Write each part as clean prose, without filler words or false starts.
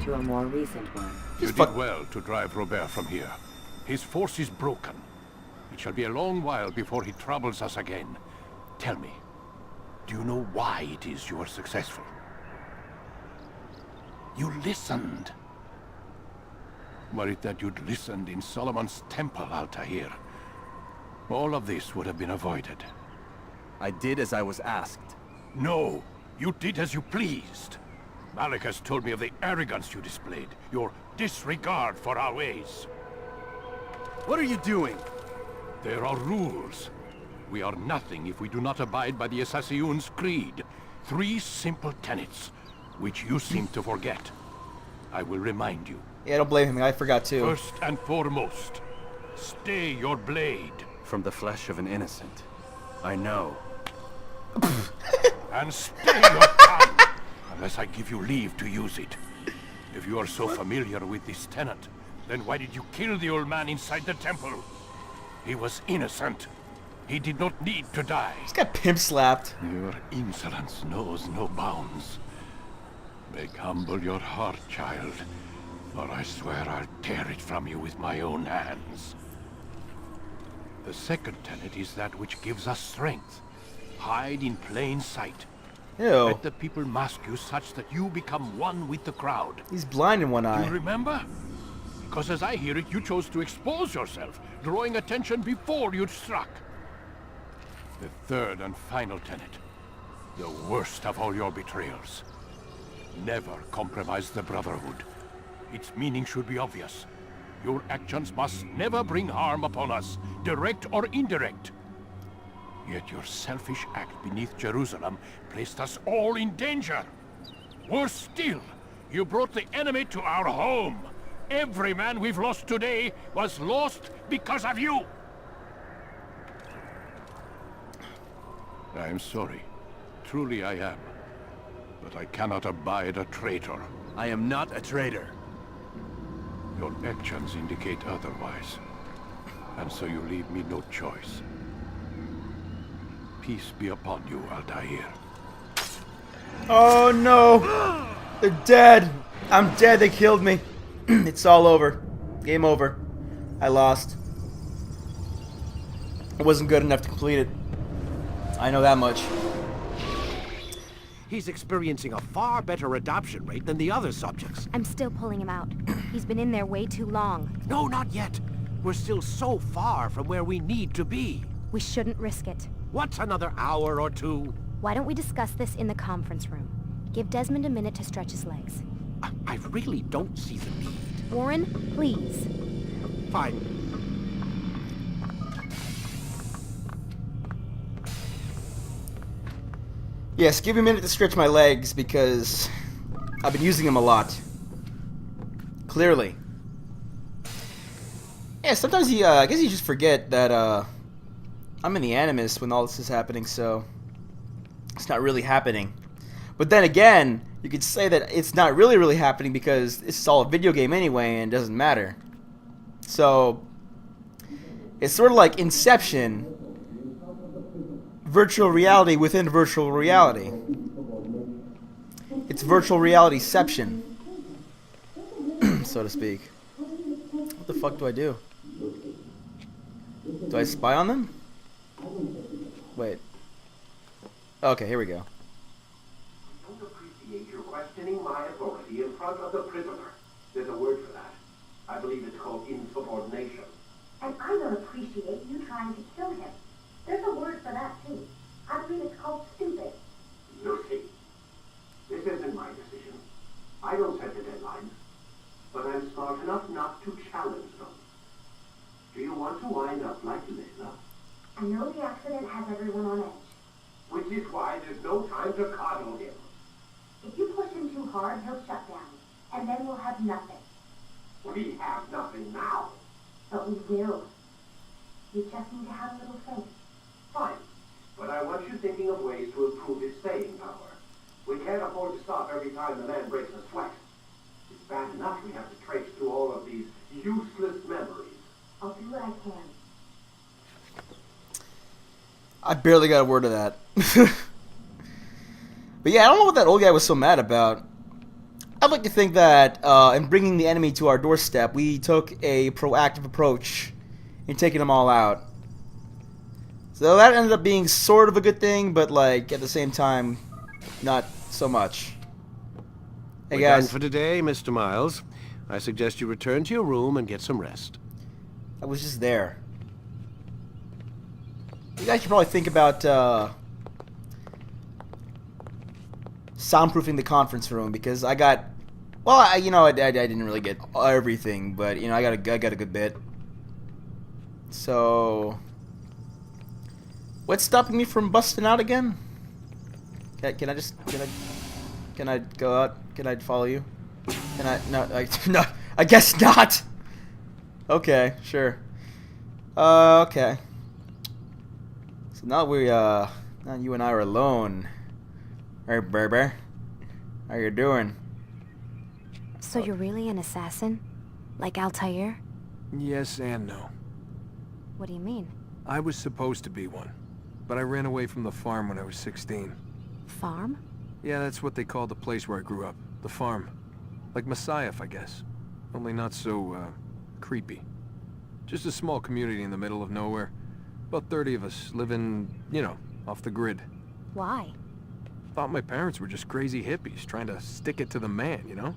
to a more recent one. You did well to drive Robert from here. His force is broken. It shall be a long while before he troubles us again. Tell me, do you know why it is you are successful? You listened. Were it that you'd listened in Solomon's temple, Altair, all of this would have been avoided. I did as I was asked. No, you did as you pleased. Malik has told me of the arrogance you displayed, your disregard for our ways. What are you doing? There are rules. We are nothing if we do not abide by the Assassin's creed. 3 simple tenets, which you seem to forget. I will remind you. Yeah, don't blame him. I forgot too. First and foremost, stay your blade. From the flesh of an innocent. I know. And stay your tongue, unless I give you leave to use it. If you are so familiar with this tenet, then why did you kill the old man inside the temple? He was innocent. He did not need to die. He's got pimp slapped. Your insolence knows no bounds. Make humble your heart, child, or I swear I'll tear it from you with my own hands. The second tenet is that which gives us strength. Hide in plain sight. Ew. Let the people mask you such that you become one with the crowd. He's blind in one Do eye. you remember? Because as I hear it, you chose to expose yourself, drawing attention before you'd struck. The third and final tenet, the worst of all your betrayals. Never compromise the Brotherhood. Its meaning should be obvious. Your actions must never bring harm upon us, direct or indirect. Yet your selfish act beneath Jerusalem placed us all in danger. Worse still, you brought the enemy to our home. Every man we've lost today was lost because of you. I am sorry. Truly I am. But I cannot abide a traitor. I am not a traitor. Your actions indicate otherwise. And so you leave me no choice. Peace be upon you, Altair. Oh no! They're dead! I'm dead, they killed me. It's all over. Game over. I lost. It wasn't good enough to complete it. I know that much. He's experiencing a far better adoption rate than the other subjects. I'm still pulling him out. He's been in there way too long. No, not yet. We're still so far from where we need to be. We shouldn't risk it. What's another hour or two? Why don't we discuss this in the conference room? Give Desmond a minute to stretch his legs. I really don't see the need. Warren, please. Fine. Yes, give me a minute to stretch my legs because I've been using them a lot. Clearly. Yeah, sometimes I guess you just forget that I'm in the Animus when all this is happening, so it's not really happening. But then again, you could say that it's not really happening because this is all a video game anyway and it doesn't matter. So it's sort of like Inception. Virtual reality within virtual reality. It's virtual realityception, so to speak. What the fuck do I do? Do I spy on them? Wait. Okay, here we go. I don't appreciate your questioning my authority in front of the prisoner. There's a word for that. I believe it's called insubordination. And I don't appreciate you trying to kill him. There's a word for that, too. I believe it's called stupid. Lucy, this isn't my decision. I don't set the deadlines. But I'm smart enough not to challenge them. Do you want to wind up like Layla? I know the accident has everyone on edge. Which is why there's no time to coddle him. If you push him too hard, he'll shut down. And then we'll have nothing. We have nothing now. But we will. You just need to have a little faith. Fine. But I want you thinking of ways to improve his staying power. We can't afford to stop every time the man breaks a sweat. It's bad enough we have to trace through all of these useless memories. I'll do what I can. I barely got a word of that. But yeah, I don't know what that old guy was so mad about. I'd like to think that in bringing the enemy to our doorstep, we took a proactive approach in taking them all out. So that ended up being sort of a good thing, but like at the same time, not so much. Hey We're done guys, for today, Mr. Miles. I suggest you return to your room and get some rest. I was just there. You guys should probably think about soundproofing the conference room, because I got, well, I didn't really get everything, but I got a good bit. So, what's stopping me from busting out again? Can I go out? Can I follow you? Can I? No, I guess not. Okay, sure. Okay. So now now you and I are alone. Hey, baby. How you doing? So you're really an assassin? Like Altair? Yes and no. What do you mean? I was supposed to be one, but I ran away from the farm when I was 16. Farm? Yeah, that's what they call the place where I grew up. The farm. Like Messiah, I guess. Only not so, creepy. Just a small community in the middle of nowhere. About 30 of us living, off the grid. Why? Thought my parents were just crazy hippies trying to stick it to the man,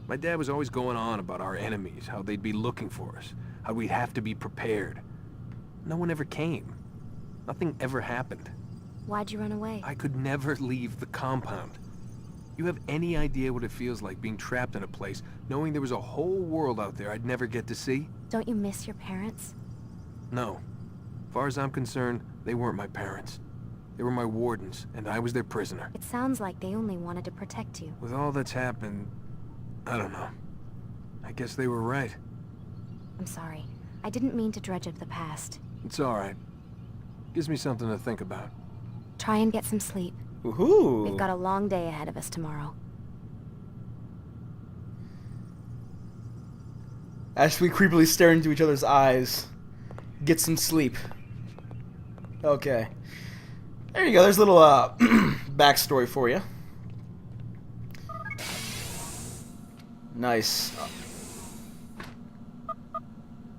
My dad was always going on about our enemies, how they'd be looking for us, how we'd have to be prepared. No one ever came. Nothing ever happened. Why'd you run away? I could never leave the compound. You have any idea what it feels like being trapped in a place, knowing there was a whole world out there I'd never get to see? Don't you miss your parents? No. As far as I'm concerned, they weren't my parents. They were my wardens, and I was their prisoner. It sounds like they only wanted to protect you. With all that's happened, I don't know. I guess they were right. I'm sorry. I didn't mean to dredge up the past. It's alright. Gives me something to think about. Try and get some sleep. Woohoo! We've got a long day ahead of us tomorrow. As we creepily stare into each other's eyes, get some sleep. Okay. There you go. There's a little backstory for you. Nice.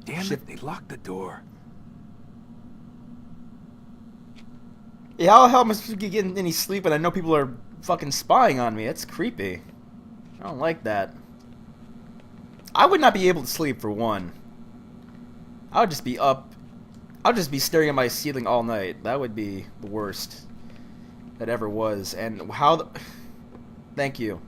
Damn it, they locked the door. Yeah, how the hell am I supposed to be getting any sleep when I know people are fucking spying on me? That's creepy. I don't like that. I would not be able to sleep, for one. I would just be up. I would just be staring at my ceiling all night. That would be the worst that ever was. And how the... Thank you.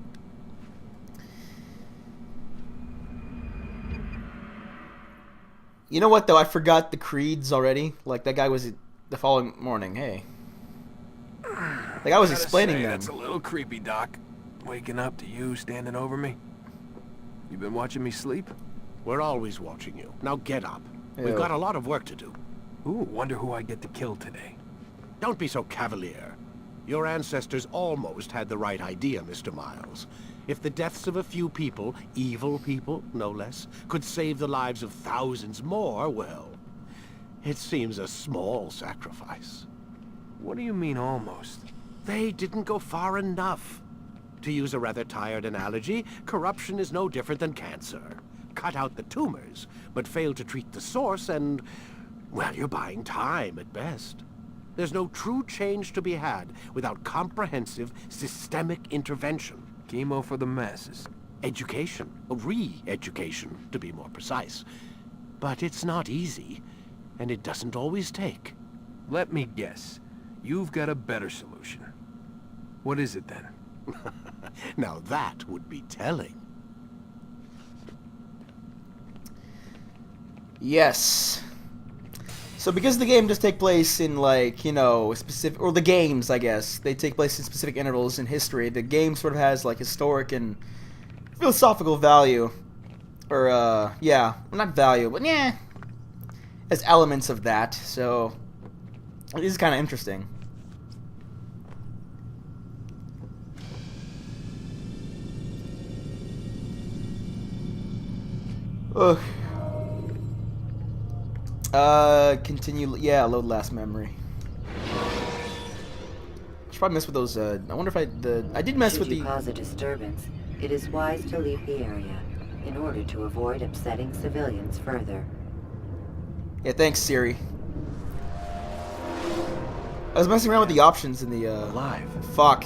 You know what, though? I forgot the creeds already. Like, that guy was the following morning. Hey. Like, I was explaining them. That's a little creepy, Doc. Waking up to you standing over me. You been watching me sleep? We're always watching you. Now get up. Ew. We've got a lot of work to do. Ooh, wonder who I get to kill today. Don't be so cavalier. Your ancestors almost had the right idea, Mr. Miles. If the deaths of a few people, evil people, no less, could save the lives of thousands more, well, it seems a small sacrifice. What do you mean, almost? They didn't go far enough. To use a rather tired analogy, corruption is no different than cancer. Cut out the tumors, but fail to treat the source and, well, you're buying time at best. There's no true change to be had without comprehensive, systemic intervention. Chemo for the masses. Education, re-education, to be more precise. But it's not easy, and it doesn't always take. Let me guess. You've got a better solution. What is it, then? Now that would be telling. Yes. So because the game does take place in, like, specific, or the games, I guess, they take place in specific intervals in history, the game sort of has, like, historic and philosophical value. Or, yeah, not value, but yeah, has elements of that, so it is kind of interesting. Ugh. Continue. Yeah, load last memory. Should probably mess with those. I wonder if I did mess with the. Should you cause a disturbance, It is wise to leave the area in order to avoid upsetting civilians further. Yeah, thanks, Siri. I was messing around with the options in the, Alive. Fuck.